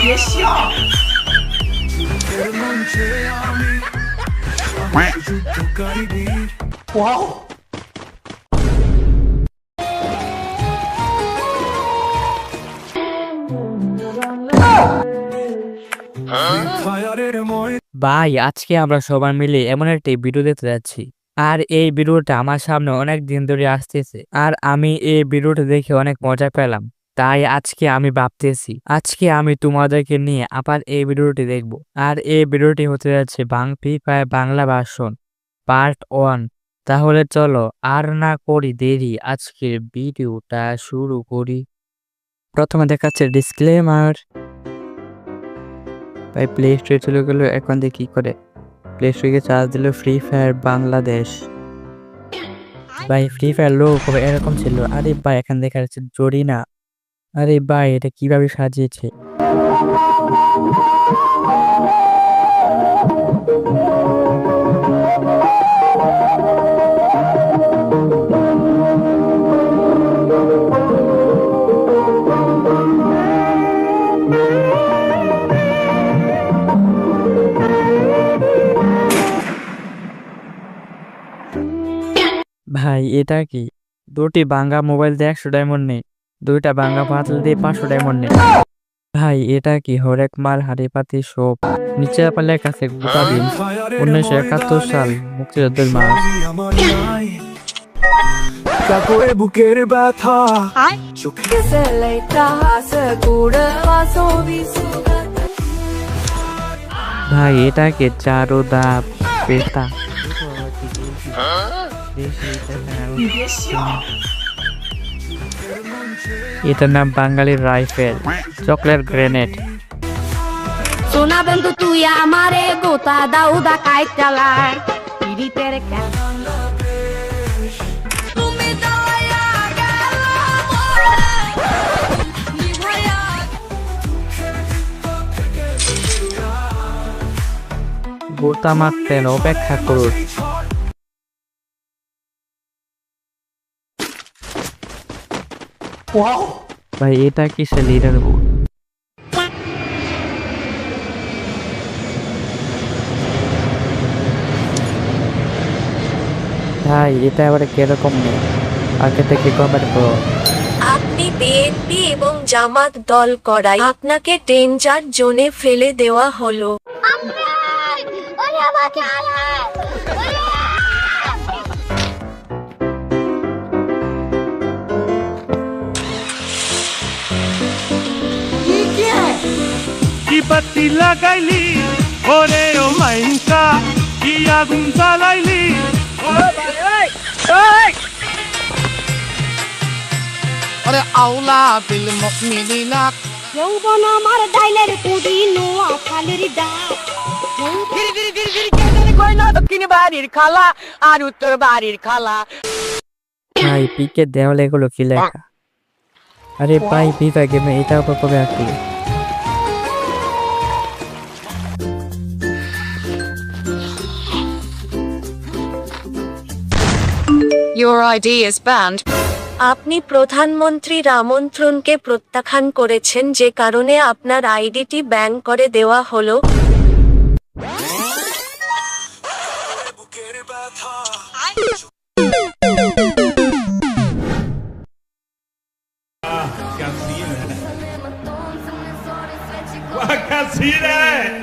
别笑。哇哦！ভাই আজকে আমরা সবাই মিলে এমন একটি ভিডিও দেখতে যাচ্ছি। আর এই ভিডিওটা আমার সামনে অনেক দিন ধরে আসতেছে, আর আমি এই ভিডিওটা দেখে অনেক মজা পেলাম। তাই আজকে আমি ভাবতেছি আজকে আমি তোমাদেরকে নিয়ে আবার এই ভিডিওটি দেখব। আর এই ভিডিওটি হতে যাচ্ছে free fire Bangla version part 1। তাহলে চলো আর না করি দেরি, আজকের ভিডিওটা শুরু করি। প্রথমে দেখাচ্ছে ডিসক্লেমার। ভাই প্লে স্টোরে চলে গেল, এখন দিয়ে কি করে প্লে স্টোরে চার্জ দিল ফ্রি ফায়ার বাংলাদেশ। ভাই ফ্রি ফায়ার লোক হবে এরকম ছিল। আরে ভাই এখান দেখা যাচ্ছে জরিনা। আরে ভাই এটা কিভাবে সাজিয়েছে। ভাই এটা কি? দুটি ভাঙ্গা মোবাইল দিয়ে 100 ডায়মন্ড নেই, দুইটা ভাঙ্গা পাতিল দিয়ে 500 ডায়মন্ড নেই। ভাই এটা কি? হরেক মাল হাড়ি পাতি সব। নিচে পালে কাছে গোটা দিন 1971 সাল মুক্তিযুদ্ধের মাস। বুকের ব্যথা ভাই এটা কি? চারুদা পেতা। এটার নাম বাঙালির রাইফেল, চকলেট গ্রেনেড। সোনা বন্ধু তুই আমারে গোতা দাউদা কাই চালার পিরিতের গোতা মারতেন, অপেক্ষা করুন। ভাই এটা কিসের লিডার বোর্ড? ভাই এটা আবার কিরকম নেই, আগে থেকে কমেন্ট করো। আপনি বিএনপি এবং জামাত দল করায় আপনাকে ডেঞ্জার জোনে ফেলে দেওয়া হলো। কি বাতি লাগাইলি ওরে ও মাইনকা, কি আগুন জ্বালাইলি আরে আউলা বিল মুমিনিনা। যৌবন আমার ডাইলের কুড়ি নোয়া ফালের ডাক দক্ষিণ বাড়ির খালা আর উত্তর বাড়ির খালা। ভাই পিকে দেওয়ালে এগুলো কি লেখা? আরে ভাই ফিফা গেমে এটা আবার কবে আসলো? Your ID is banned. আপনি প্রধানমন্ত্রীর আমন্ত্রণকে প্রত্যাখ্যান করেছেন, যে কারণে আপনার আইডিটি ব্যান করে দেওয়া হলো। Casino!